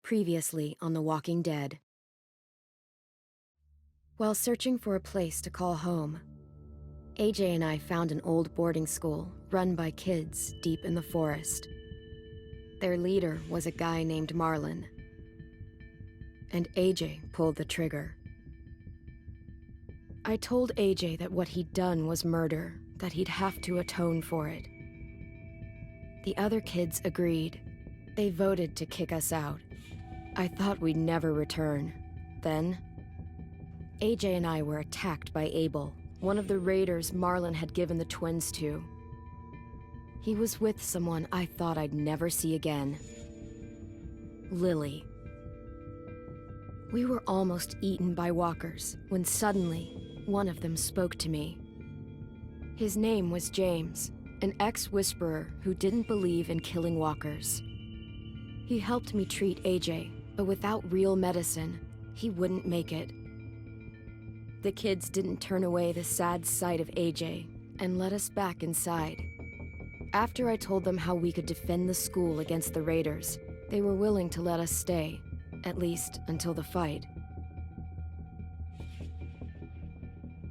Previously on The Walking Dead. While searching for a place to call home, AJ and I found an old boarding school run by kids deep in the forest. Their leader was a guy named Marlon, and AJ pulled the trigger. I told AJ that what he'd done was murder, that he'd have to atone for it. The other kids agreed. They voted to kick us out. I thought we'd never return. Then, AJ and I were attacked by Abel, one of the raiders Marlon had given the twins to. He was with someone I thought I'd never see again. Lily. We were almost eaten by walkers when suddenly one of them spoke to me. His name was James, an ex-whisperer who didn't believe in killing walkers. He helped me treat AJ, but without real medicine, he wouldn't make it. The kids didn't turn away the sad sight of AJ and let us back inside. After I told them how we could defend the school against the raiders, they were willing to let us stay, at least until the fight.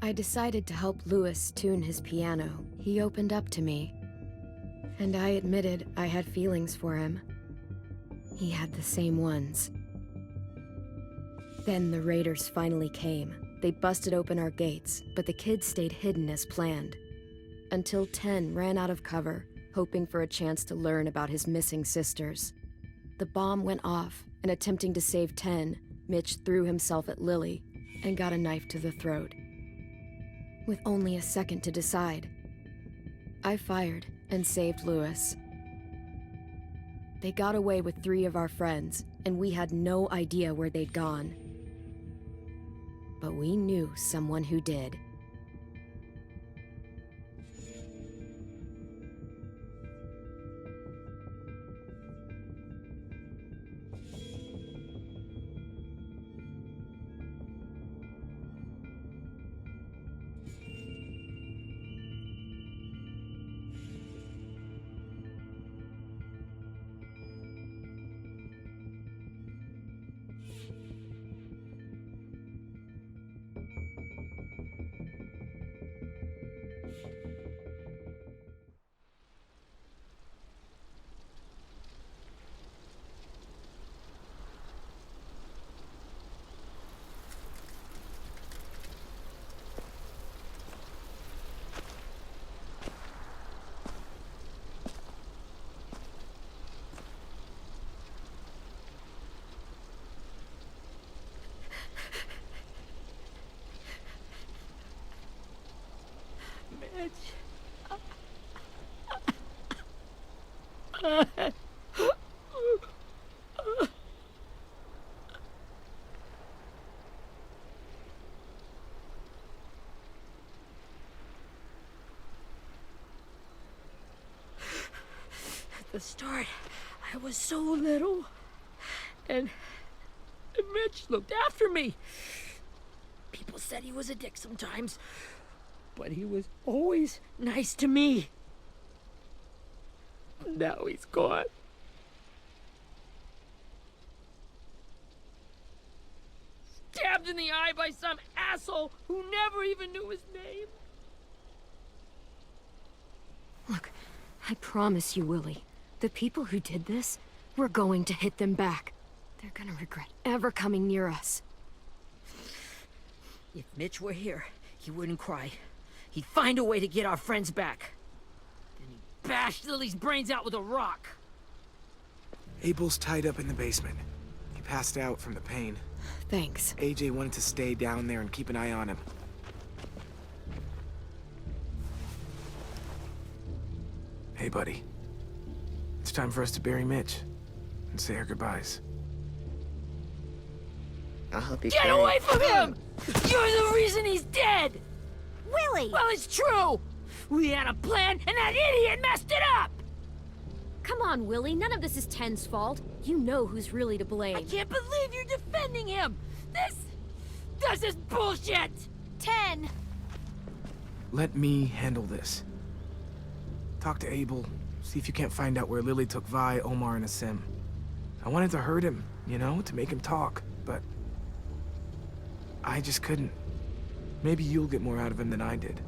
I decided to help Louis tune his piano. He opened up to me, and I admitted I had feelings for him. He had the same ones. Then the raiders finally came. They busted open our gates, but the kids stayed hidden as planned. Until 10 ran out of cover, hoping for a chance to learn about his missing sisters. The bomb went off, and attempting to save 10, Mitch threw himself at Lily and got a knife to the throat. With only a second to decide, I fired and saved Louis. They got away with 3 of our friends, and we had no idea where they'd gone. But we knew someone who did. At the start, I was so little, and Mitch looked after me. People said he was a dick sometimes, but he was always nice to me. Now he's gone. Stabbed in the eye by some asshole who never even knew his name. Look, I promise you, Willie, the people who did this, we're going to hit them back. They're gonna regret ever coming near us. If Mitch were here, he wouldn't cry. He'd find a way to get our friends back. Then he'd bash Lily's brains out with a rock. Abel's tied up in the basement. He passed out from the pain. Thanks. AJ wanted to stay down there and keep an eye on him. Hey, buddy. It's time for us to bury Mitch and say our goodbyes. I'll help you Get carry away from him! You're the reason he's dead! Willie! Well, it's true! We had a plan, and that idiot messed it up! Come on, Willie, none of this is Ten's fault. You know who's really to blame. I can't believe you're defending him! This is bullshit! 10! Let me handle this. Talk to Abel, see if you can't find out where Lily took Vi, Omar, and Asim. I wanted to hurt him, you know, to make him talk, but I just couldn't. Maybe you'll get more out of him than I did.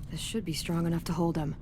This should be strong enough to hold him.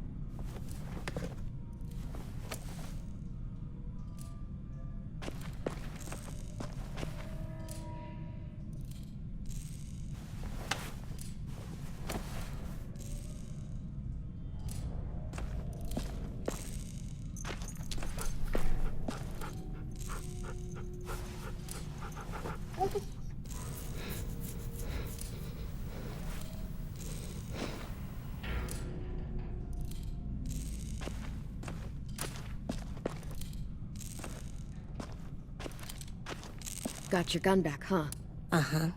Got your gun back, huh? Uh-huh.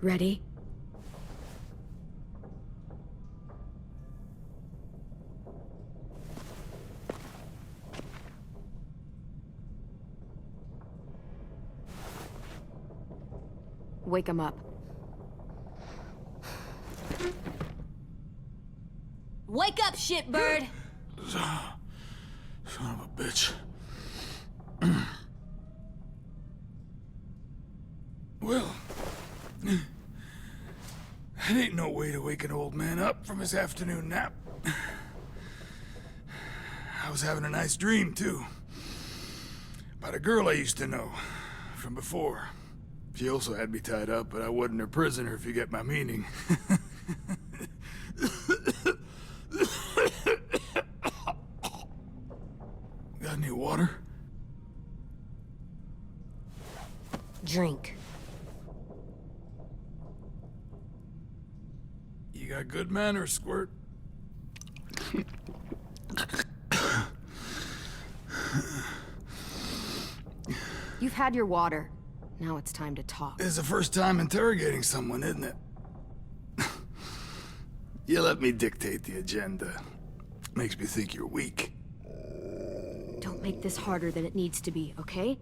Ready? Wake him up. Wake up, shitbird! Son of a bitch. Well, that ain't no way to wake an old man up from his afternoon nap. I was having a nice dream, too. About a girl I used to know from before. She also had me tied up, but I wasn't her prisoner, if you get my meaning. Got any water? Drink. You got good manners, Squirt. You've had your water. Now it's time to talk. It's the first time interrogating someone, isn't it? You let me dictate the agenda. Makes me think you're weak. Don't make this harder than it needs to be, okay?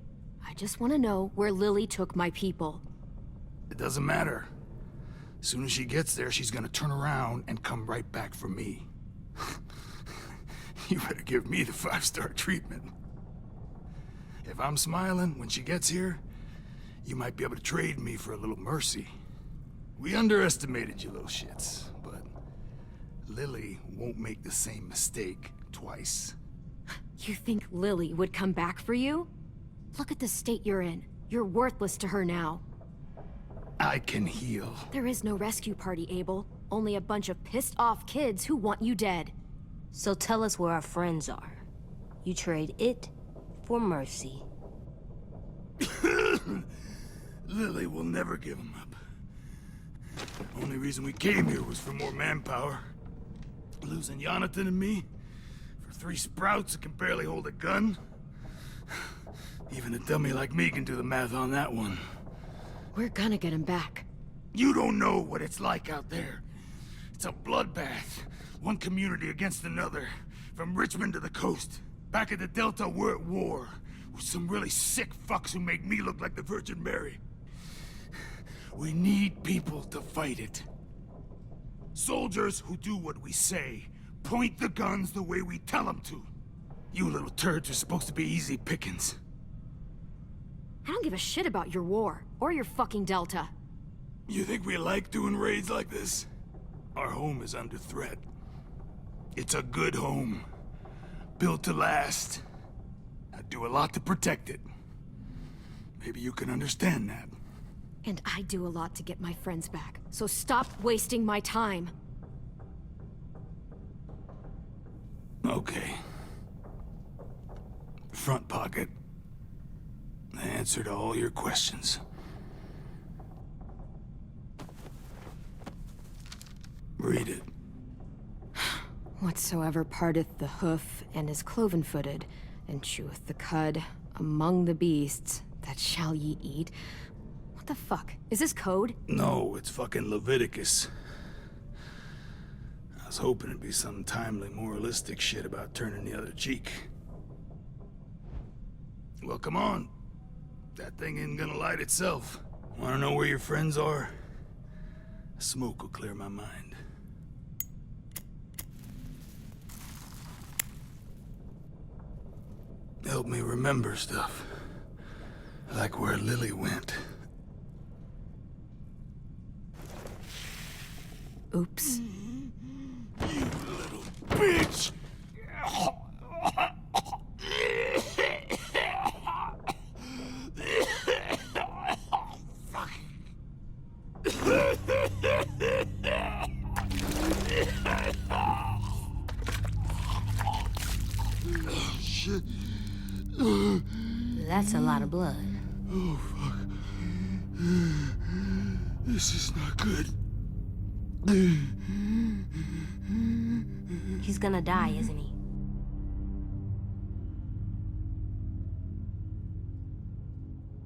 I just want to know where Lily took my people. It doesn't matter. As soon as she gets there, she's gonna turn around and come right back for me. You better give me the 5-star treatment. If I'm smiling when she gets here, you might be able to trade me for a little mercy. We underestimated you little shits, but Lily won't make the same mistake twice. You think Lily would come back for you? Look at the state you're in. You're worthless to her now. I can heal. There is no rescue party, Abel. Only a bunch of pissed-off kids who want you dead. So tell us where our friends are. You trade it for mercy. Lily will never give him up. Only reason we came here was for more manpower. Losing Jonathan and me for 3 sprouts that can barely hold a gun. Even a dummy like me can do the math on that one. We're gonna get him back. You don't know what it's like out there. It's a bloodbath. One community against another. From Richmond to the coast. Back at the Delta, we're at war. With some really sick fucks who make me look like the Virgin Mary. We need people to fight it. Soldiers who do what we say. Point the guns the way we tell them to. You little turds are supposed to be easy pickings. I don't give a shit about your war, or your fucking Delta. You think we like doing raids like this? Our home is under threat. It's a good home. Built to last. I do a lot to protect it. Maybe you can understand that. And I do a lot to get my friends back, so stop wasting my time. Okay. Front pocket. The answer to all your questions. Read it. Whatsoever parteth the hoof, and is cloven-footed, and cheweth the cud, among the beasts, that shall ye eat. What the fuck? Is this code? No, it's fucking Leviticus. I was hoping it'd be some timely, moralistic shit about turning the other cheek. Well, come on. That thing ain't gonna light itself. Wanna know where your friends are? Smoke will clear my mind. Help me remember stuff. Like where Lily went. Oops. You little bitch! Fuck. Shit. That's a lot of blood. Oh, fuck. This is not good. He's gonna die, isn't he?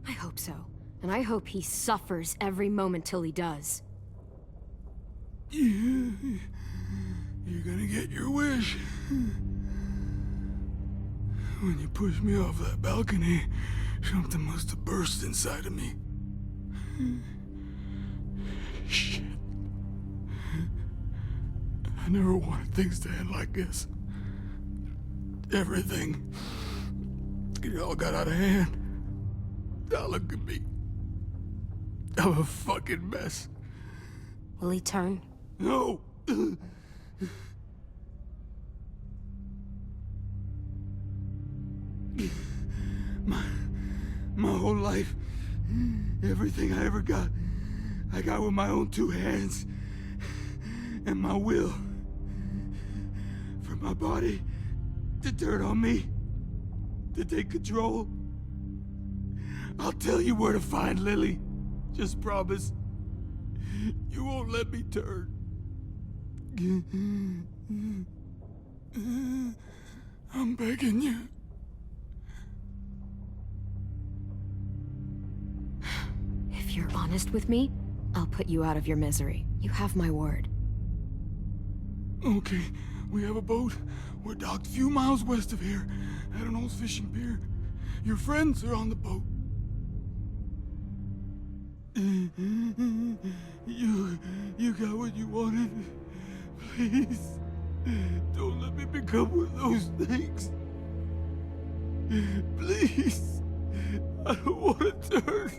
I hope so. And I hope he suffers every moment till he does. You're gonna get your wish. When you pushed me off that balcony, something must have burst inside of me. Shit. I never wanted things to end like this. Everything. It all got out of hand. Now look at me. I'm a fucking mess. Will he turn? No! My whole life, everything I ever got, I got with my own two hands and my will. For my body to turn on me, to take control. I'll tell you where to find Lily. Just promise. You won't let me turn. I'm begging you. If you're honest with me, I'll put you out of your misery. You have my word. Okay, we have a boat. We're docked a few miles west of here, at an old fishing pier. Your friends are on the boat. You got what you wanted. Please, don't let me become one of those things. Please, I don't want to turn.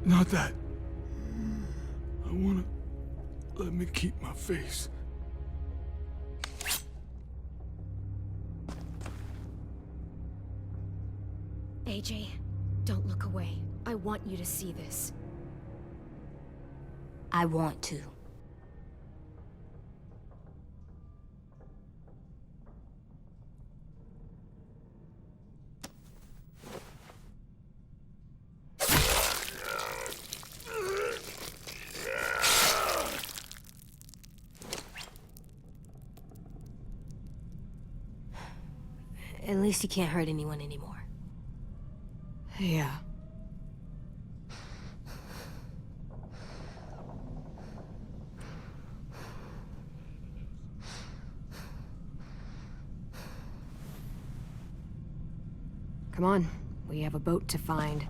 Not that. I wanna let me keep my face. AJ, don't look away. I want you to see this. I want to. At least he can't hurt anyone anymore. Yeah. Come on, we have a boat to find.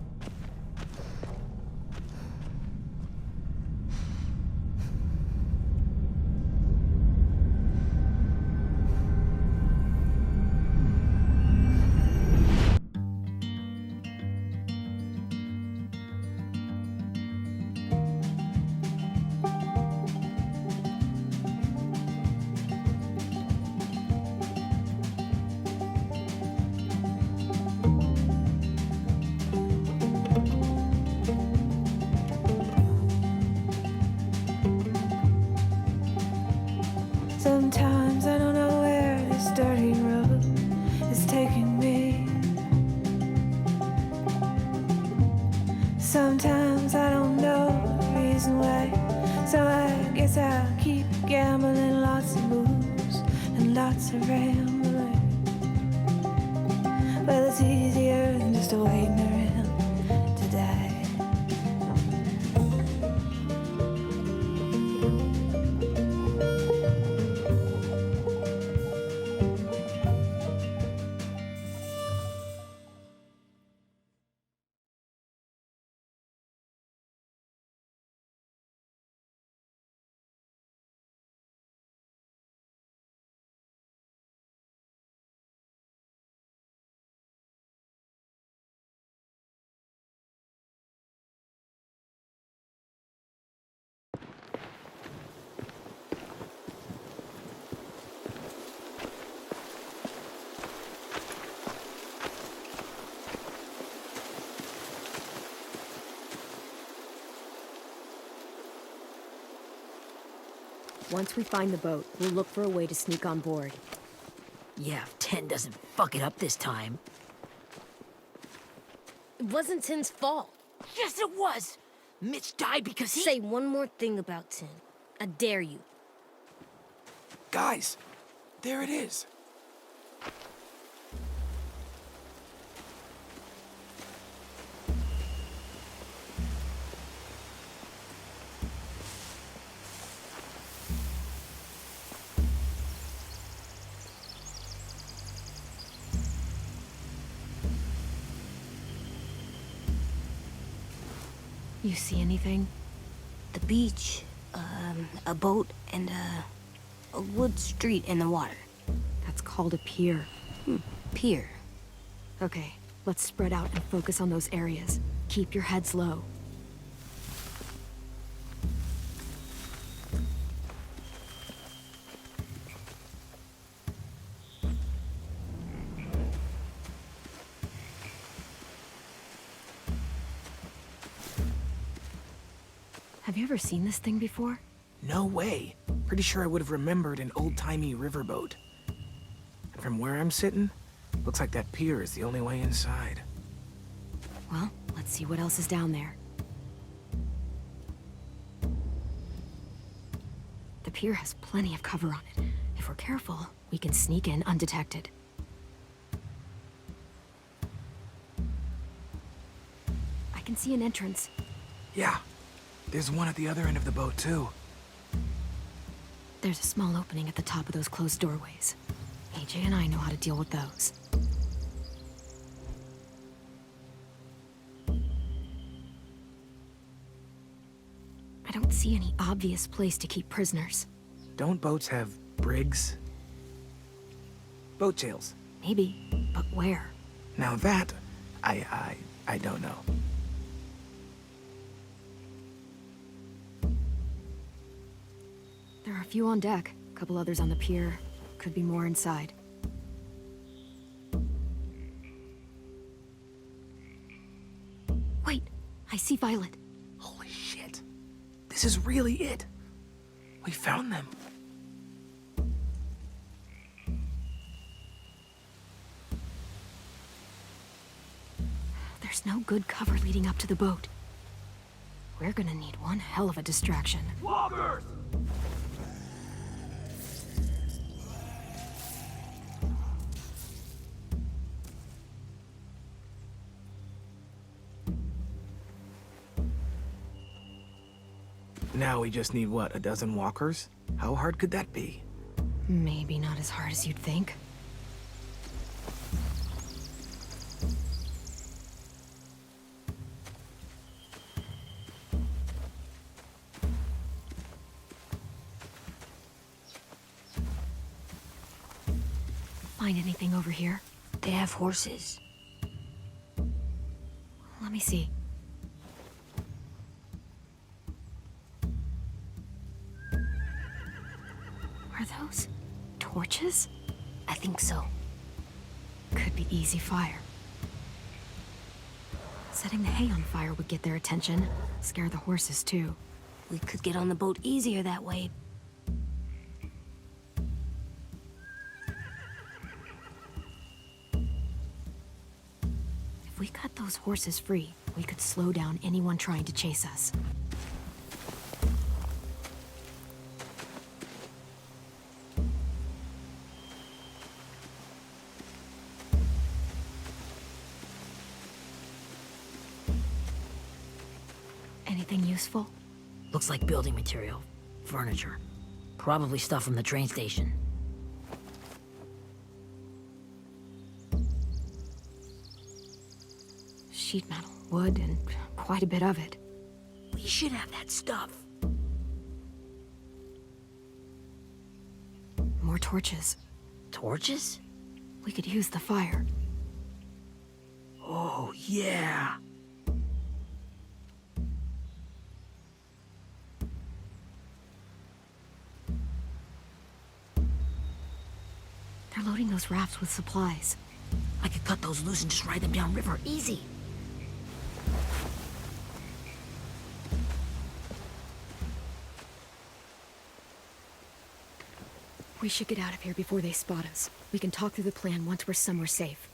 sometimes I don't know the reason why. So I guess I'll keep gambling, lots of moves and lots of rambling. Well, it's easier than just waiting around to die. Once we find the boat, we'll look for a way to sneak on board. Yeah, if 10 doesn't fuck it up this time. It wasn't Tin's fault. Yes, it was! Mitch died because he... Say one more thing about Tin. I dare you. Guys, there it is. You see anything? The beach, a boat, and a wood street in the water. That's called a pier. Pier. Okay, let's spread out and focus on those areas. Keep your heads low. Have you ever seen this thing before? No way. Pretty sure I would have remembered an old-timey riverboat. And from where I'm sitting, looks like that pier is the only way inside. Well, let's see what else is down there. The pier has plenty of cover on it. If we're careful, we can sneak in undetected. I can see an entrance. Yeah, there's one at the other end of the boat, too. There's a small opening at the top of those closed doorways. AJ and I know how to deal with those. I don't see any obvious place to keep prisoners. Don't boats have brigs? Boat jails. Maybe, but where? Now that, I don't know. There are a few on deck, a couple others on the pier. Could be more inside. Wait, I see Violet. Holy shit. This is really it. We found them. There's no good cover leading up to the boat. We're gonna need one hell of a distraction. Walkers! Now we just need, what, a dozen walkers? How hard could that be? Maybe not as hard as you'd think. Find anything over here? They have horses. Let me see. Are those torches? I think so. Could be easy fire. Setting the hay on fire would get their attention. Scare the horses, too. We could get on the boat easier that way. If we cut those horses free, we could slow down anyone trying to chase us. Anything useful? Looks like building material. Furniture. Probably stuff from the train station. Sheet metal, wood, and quite a bit of it. We should have that stuff. More torches. Torches? We could use the fire. Oh, yeah. They're loading those rafts with supplies. I could cut those loose and just ride them downriver. Easy. We should get out of here before they spot us. We can talk through the plan once we're somewhere safe.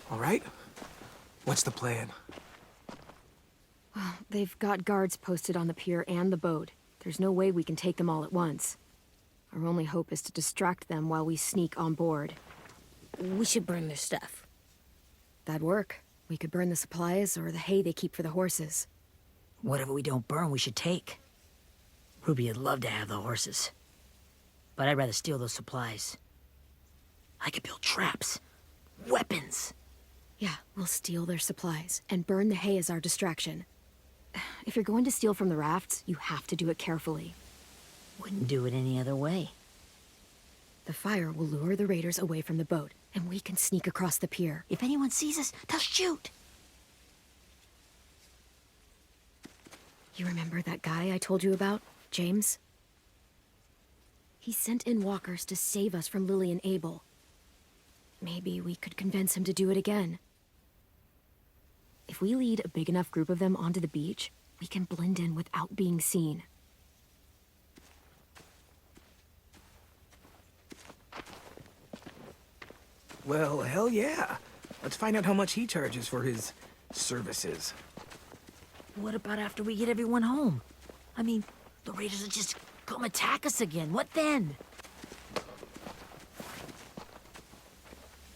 All right? What's the plan? Well, they've got guards posted on the pier and the boat. There's no way we can take them all at once. Our only hope is to distract them while we sneak on board. We should burn their stuff. That'd work. We could burn the supplies or the hay they keep for the horses. Whatever we don't burn, we should take. Ruby would love to have the horses. But I'd rather steal those supplies. I could build traps. Weapons. Yeah, we'll steal their supplies and burn the hay as our distraction. If you're going to steal from the rafts, you have to do it carefully. Wouldn't do it any other way. The fire will lure the raiders away from the boat, and we can sneak across the pier. If anyone sees us, they'll shoot. You remember that guy I told you about, James? He sent in walkers to save us from Lily and Abel. Maybe we could convince him to do it again. If we lead a big enough group of them onto the beach, we can blend in without being seen. Well, hell yeah. Let's find out how much he charges for his services. What about after we get everyone home? I mean, the raiders will just come attack us again. What then?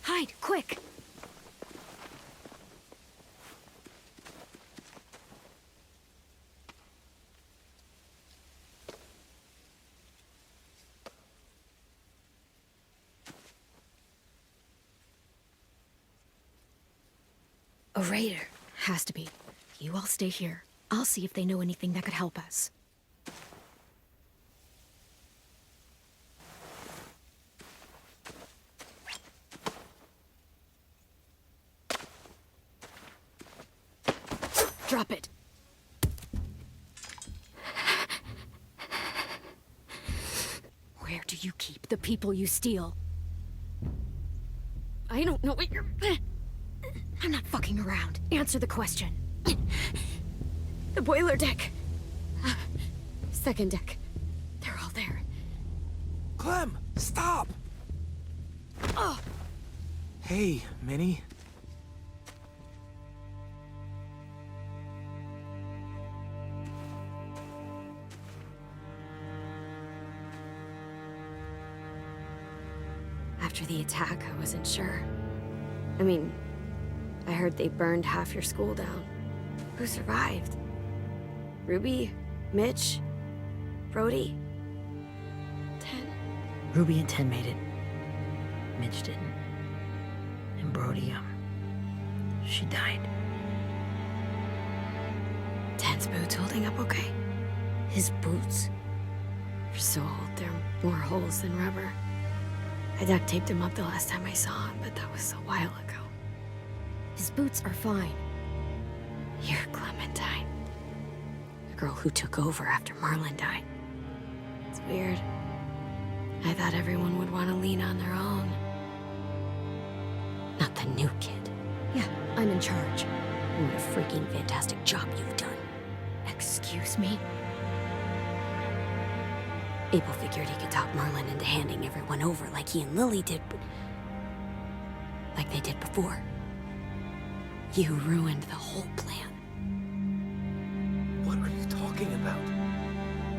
Hide, quick! A raider. Has to be. You all stay here. I'll see if they know anything that could help us. Drop it. Where do you keep the people you steal? I don't know what you're... I'm not fucking around. Answer the question. The boiler deck. Second deck. They're all there. Clem, stop! Oh! Hey, Minnie. After the attack, I wasn't sure. I mean, I heard they burned half your school down. Who survived? Ruby? Mitch? Brody? 10? Ruby and 10 made it. Mitch didn't. And Brody, she died. 10's boots holding up okay? His boots. They're so old, there are more holes than rubber. I duct taped him up the last time I saw him, but that was a while ago. His boots are fine. You're Clementine. The girl who took over after Marlon died. It's weird. I thought everyone would want to lean on their own. Not the new kid. Yeah, I'm in charge. What a freaking fantastic job you've done. Excuse me? Abel figured he could talk Merlin into handing everyone over like he and Lily did, but... like they did before. You ruined the whole plan. What are you talking about?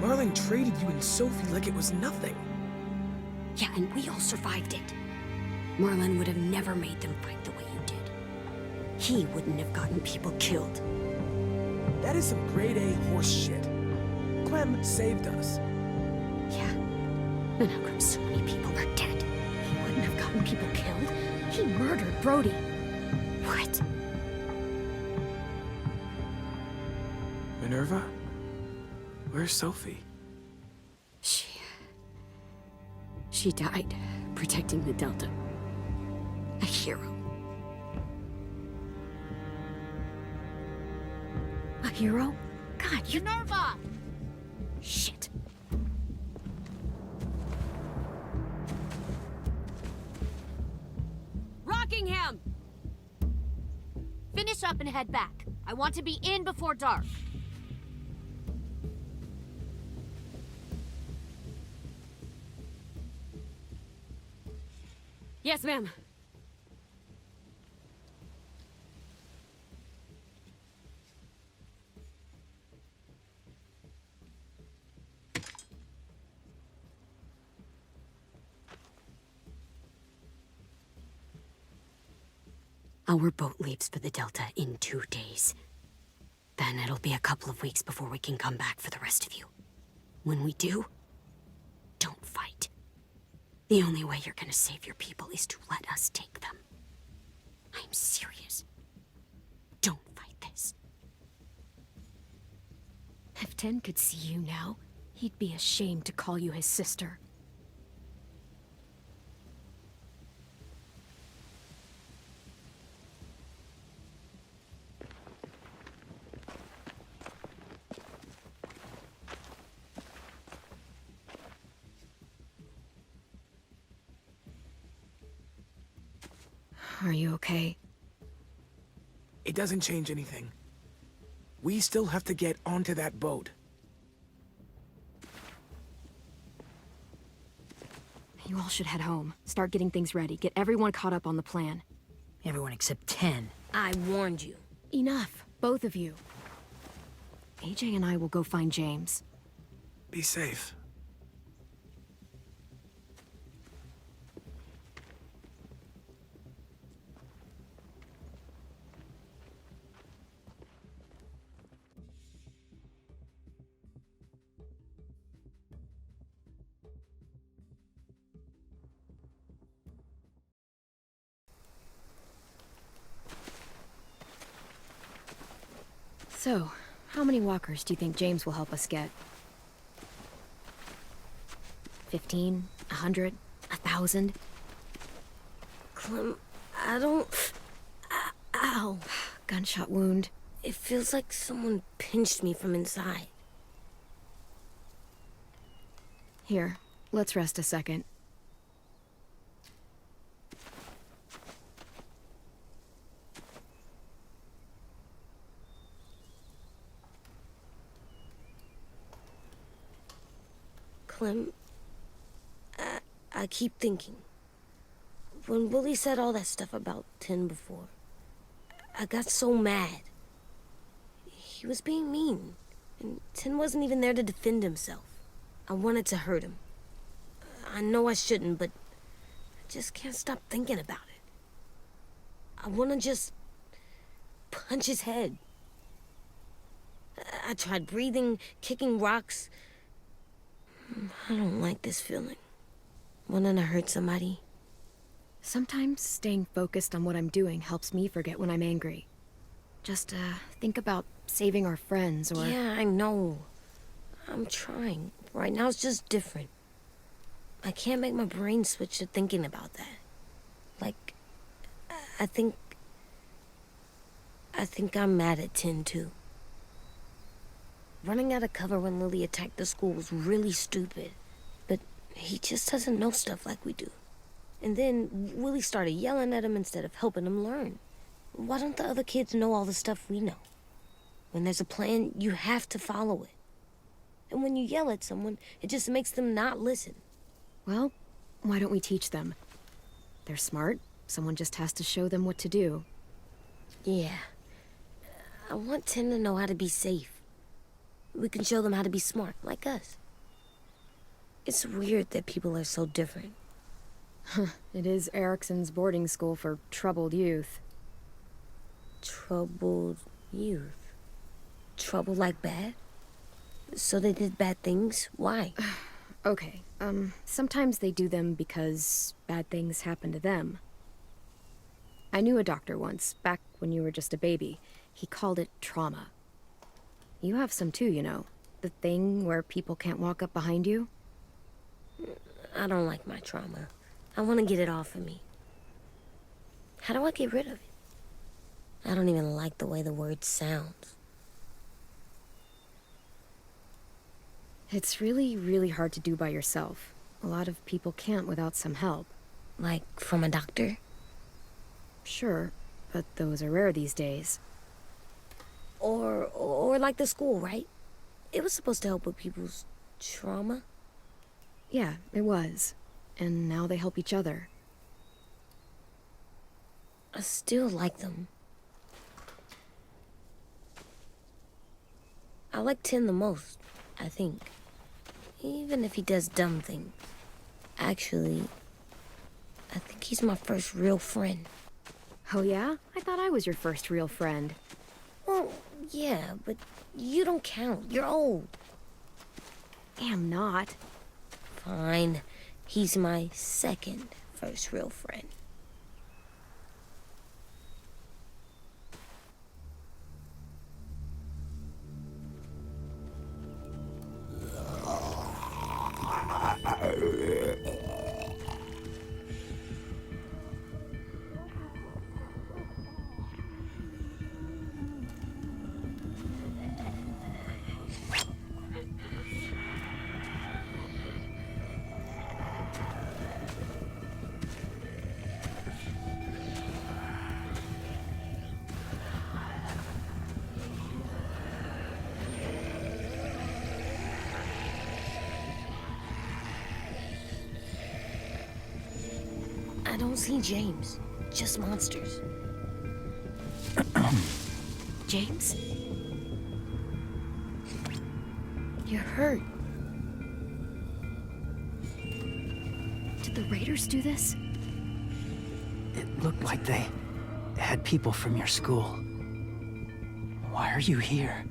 Marlin traded you and Sophie like it was nothing. Yeah, and we all survived it. Merlin would have never made them fight the way you did. He wouldn't have gotten people killed. That is some grade A horse shit. Clem saved us. Yeah. And how come so many people are dead? He wouldn't have gotten people killed. He murdered Brody. What? Minerva? Where's Sophie? She died protecting the Delta. A hero. A hero? God, you... Minerva! Shit. Rockingham! Finish up and head back. I want to be in before dark. Yes, ma'am. Our boat leaves for the Delta in 2 days. Then it'll be a couple of weeks before we can come back for the rest of you. When we do, don't fight. The only way you're gonna save your people is to let us take them. I'm serious. Don't fight this. If Ten could see you now, he'd be ashamed to call you his sister. Are you okay? It doesn't change anything. We still have to get onto that boat. You all should head home. Start getting things ready. Get everyone caught up on the plan. Everyone except 10. I warned you. Enough, both of you. AJ and I will go find James. Be safe. So, how many walkers do you think James will help us get? 15? 100? 1,000? Clem, I don't... Ow. Gunshot wound. It feels like someone pinched me from inside. Here, let's rest a second. Clem, I keep thinking. When Willie said all that stuff about 10 before, I got so mad. He was being mean, and 10 wasn't even there to defend himself. I wanted to hurt him. I know I shouldn't, but I just can't stop thinking about it. I want to just punch his head. I tried breathing, kicking rocks. I don't like this feeling. Wanting to hurt somebody. Sometimes staying focused on what I'm doing helps me forget when I'm angry. Just, think about saving our friends or... Yeah, I know. I'm trying. Right now it's just different. I can't make my brain switch to thinking about that. Like, I think I'm mad at 10 too. Running out of cover when Lily attacked the school was really stupid. But he just doesn't know stuff like we do. And then Willie started yelling at him instead of helping him learn. Why don't the other kids know all the stuff we know? When there's a plan, you have to follow it. And when you yell at someone, it just makes them not listen. Well, why don't we teach them? They're smart. Someone just has to show them what to do. Yeah. I want Tim to know how to be safe. We can show them how to be smart, like us. It's weird that people are so different. It is Erickson's boarding school for troubled youth. Troubled youth? Trouble like bad? So they did bad things? Why? Okay, sometimes they do them because bad things happen to them. I knew a doctor once, back when you were just a baby. He called it trauma. You have some too, you know. The thing where people can't walk up behind you. I don't like my trauma. I want to get it off of me. How do I get rid of it? I don't even like the way the word sounds. It's really, really hard to do by yourself. A lot of people can't without some help. Like, from a doctor? Sure, but those are rare these days. Or like the school, right? It was supposed to help with people's trauma. Yeah, it was. And now they help each other. I still like them. I like Tin the most, I think. Even if he does dumb things. Actually, I think he's my first real friend. Oh yeah? I thought I was your first real friend. Well, yeah, but you don't count. You're old. Am not. Fine. He's my second first real friend. I don't see James, just monsters. James? You're hurt. Did the Raiders do this? It looked like they had people from your school. Why are you here?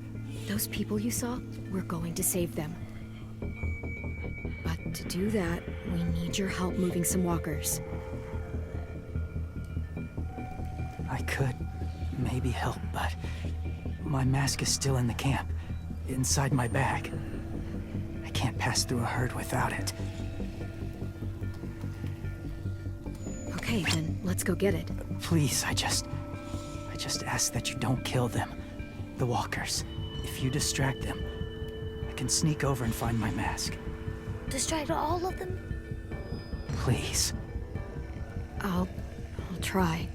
Those people you saw, we're going to save them. But to do that, we need your help moving some walkers. I could maybe help, but my mask is still in the camp, inside my bag. I can't pass through a herd without it. Okay, then let's go get it. Please, I just ask that you don't kill them. The walkers. If you distract them, I can sneak over and find my mask. Distract all of them? Please. I'll try.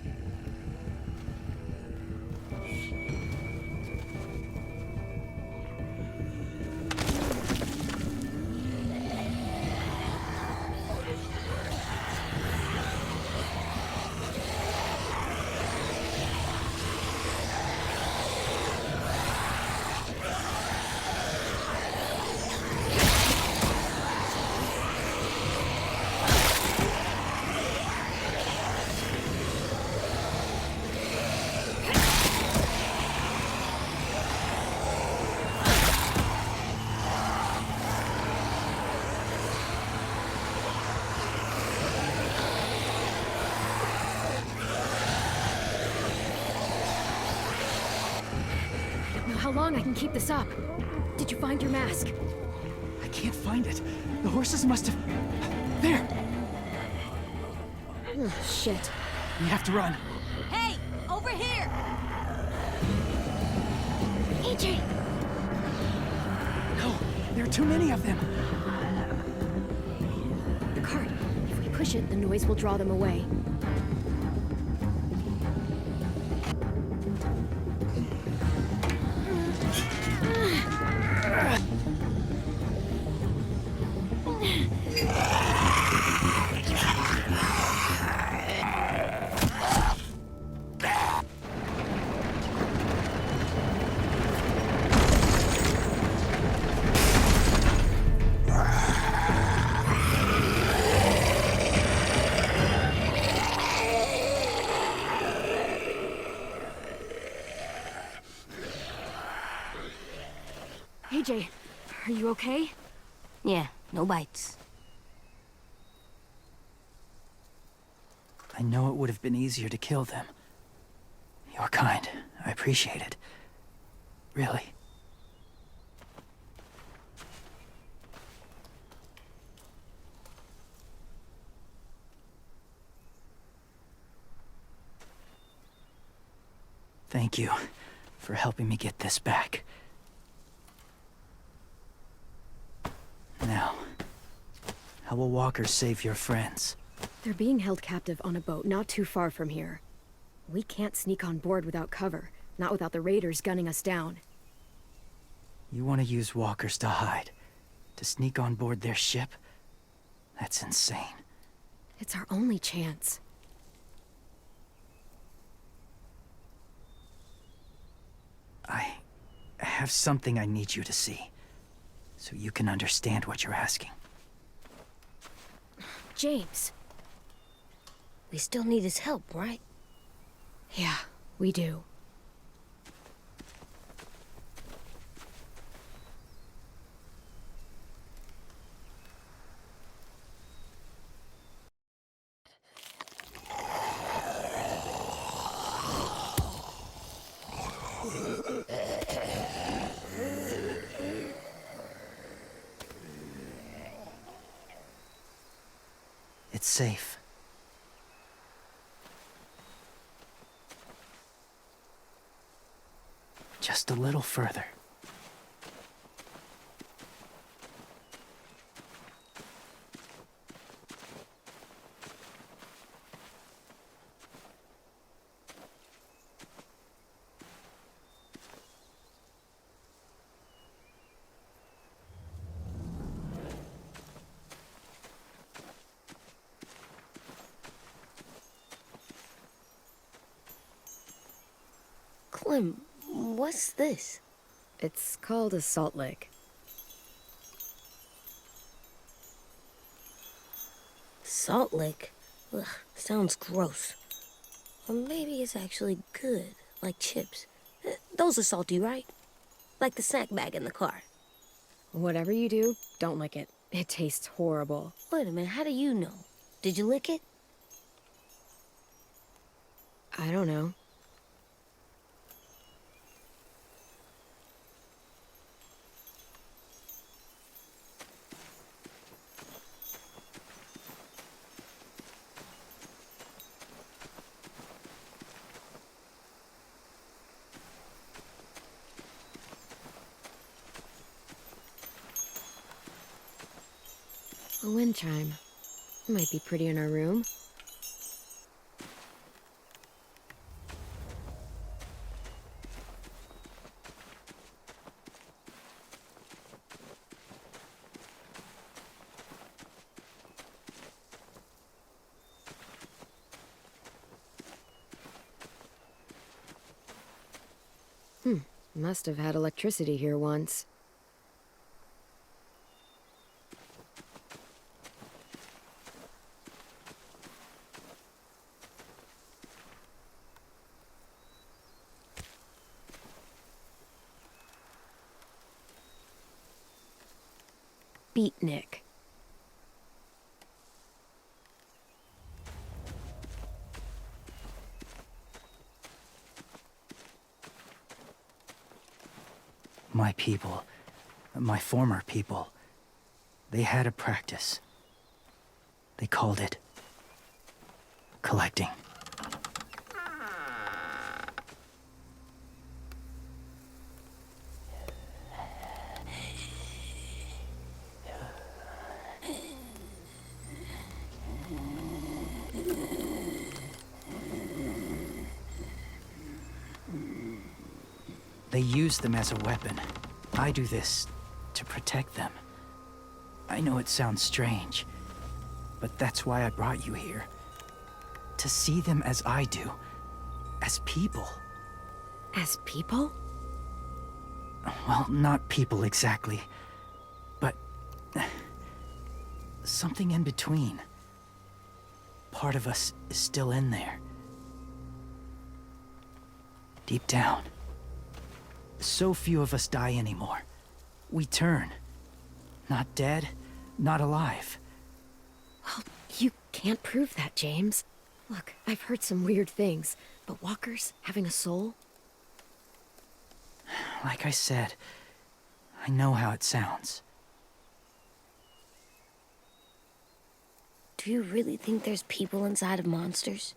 How long I can keep this up? Did you find your mask? I can't find it. The horses must have... There! Ugh, shit. We have to run. Hey, over here! AJ! No, there are too many of them. The cart. If we push it, the noise will draw them away. AJ, are you okay? Yeah, no bites. I know it would have been easier to kill them. You're kind. I appreciate it. Really. Thank you for helping me get this back. Now, how will walkers save your friends? They're being held captive on a boat not too far from here. We can't sneak on board without cover, not without the raiders gunning us down. You want to use walkers to hide? To sneak on board their ship? That's insane. It's our only chance. I have something I need you to see, so you can understand what you're asking. James. We still need his help, right? Yeah, we do. It's safe. Just a little further. Clem, what's this? It's called a salt lick. Salt lick? Ugh, sounds gross. Or maybe it's actually good, like chips. Those are salty, right? Like the snack bag in the car. Whatever you do, don't lick it. It tastes horrible. Wait a minute, how do you know? Did you lick it? I don't know. A wind chime. Might be pretty in our room. Must have had electricity here once. Beatnik. My people, my former people, they had a practice. They called it collecting. They use them as a weapon. I do this to protect them. I know it sounds strange, but that's why I brought you here. To see them as I do, as people. As people? Well, not people exactly, but something in between. Part of us is still in there. Deep down. So few of us die anymore. We turn. Not dead, not alive. Well, you can't prove that, James. Look, I've heard some weird things, but walkers having a soul? Like I said, I know how it sounds. Do you really think there's people inside of monsters?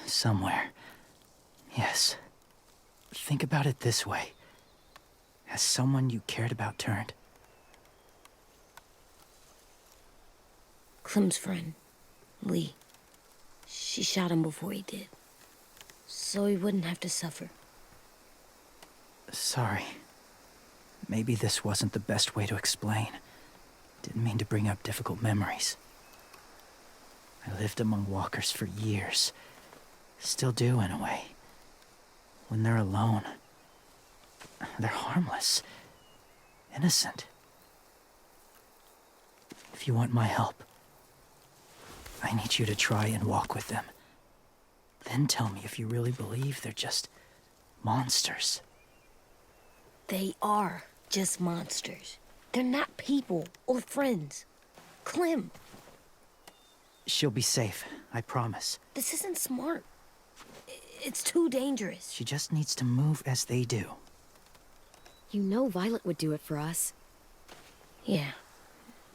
Somewhere. Yes. Think about it this way. Has someone you cared about turned? Clem's friend, Lee. She shot him before he did. So he wouldn't have to suffer. Sorry. Maybe this wasn't the best way to explain. Didn't mean to bring up difficult memories. I lived among walkers for years. Still do, in a way. When they're alone, they're harmless. Innocent. If you want my help, I need you to try and walk with them. Then tell me if you really believe they're just monsters. They are just monsters. They're not people or friends. Clem, She'll be safe, I promise. this isn't smart. It's too dangerous. She just needs to move as they do. You know Violet would do it for us. Yeah,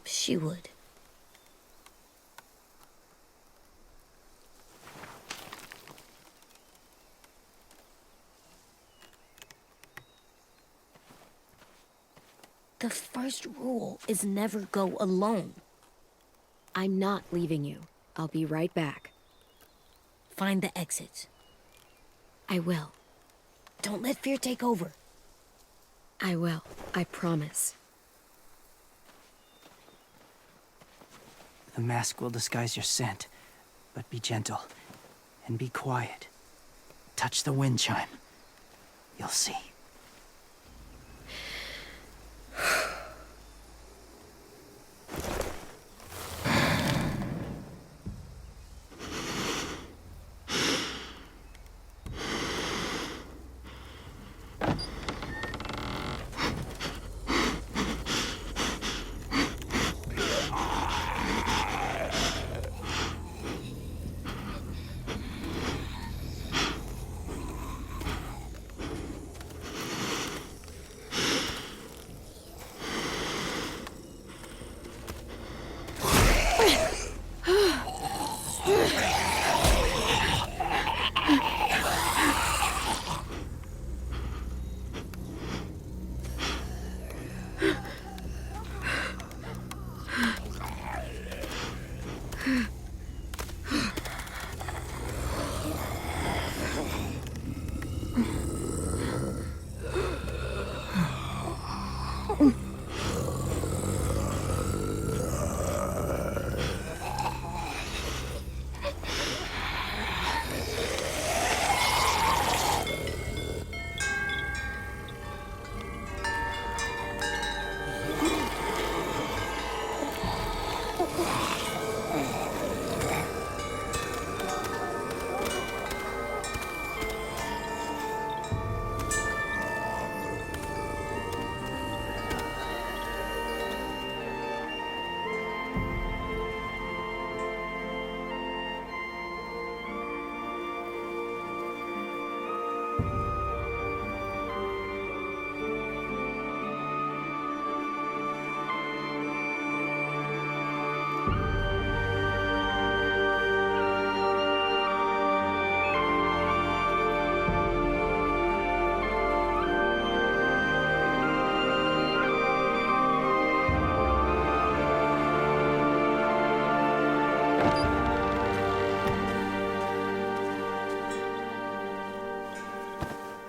she would. The first rule is never go alone. I'm not leaving you. I'll be right back. Find the exits. I will. Don't let fear take over. I will. I promise. The mask will disguise your scent, but be gentle and be quiet. Touch the wind chime. You'll see.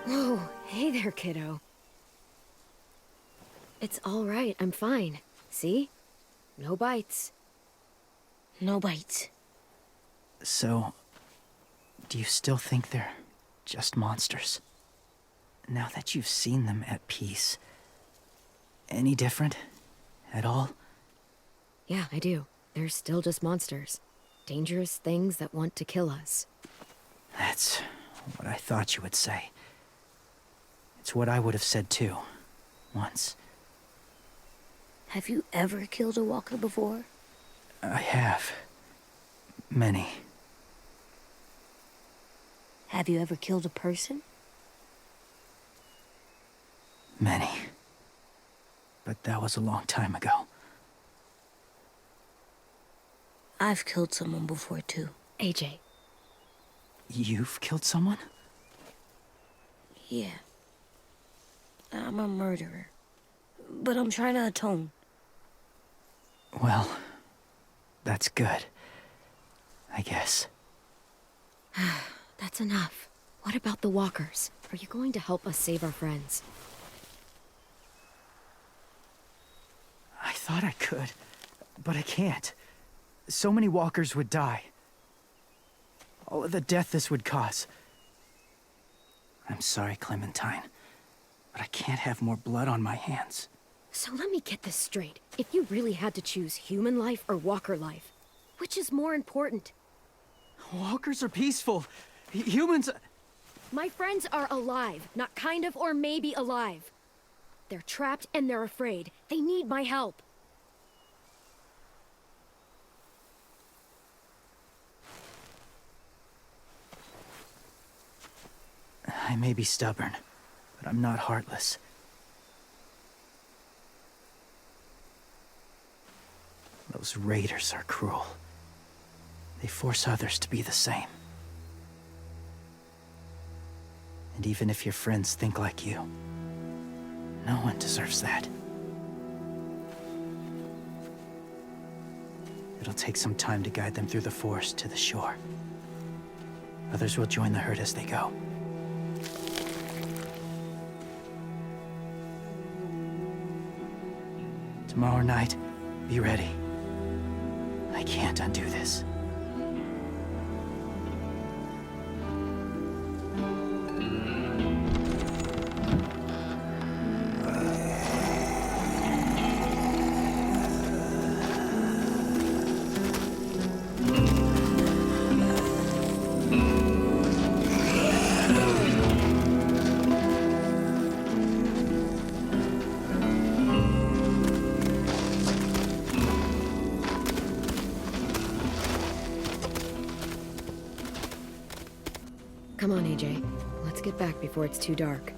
Whoa, hey there, kiddo. It's all right, I'm fine. See? No bites. No bites. So, do you still think they're just monsters? Now that you've seen them at peace, any different at all? Yeah, I do. They're still just monsters. Dangerous things that want to kill us. That's what I thought you would say. It's what I would have said too, once. Have you ever killed a walker before? I have. Many. Have you ever killed a person? Many. But that was a long time ago. I've killed someone before, too. AJ, You've killed someone? Yeah. I'm a murderer. But I'm trying to atone. Well, that's good. I guess. that's enough. What about the walkers? Are you going to help us save our friends? I thought I could, but I can't. So many walkers would die. All of the death this would cause. I'm sorry, Clementine, but I can't have more blood on my hands. So let me get this straight. If you really had to choose human life or walker life, which is more important? Walkers are peaceful. Humans... My friends are alive, not kind of or maybe alive. They're trapped and they're afraid. They need my help. I may be stubborn, but I'm not heartless. Those raiders are cruel. They force others to be the same. And even if your friends think like you, no one deserves that. It'll take some time to guide them through the forest to the shore. Others will join the herd as they go. Tomorrow night, be ready. I can't undo this. Come on, AJ. Let's get back before it's too dark.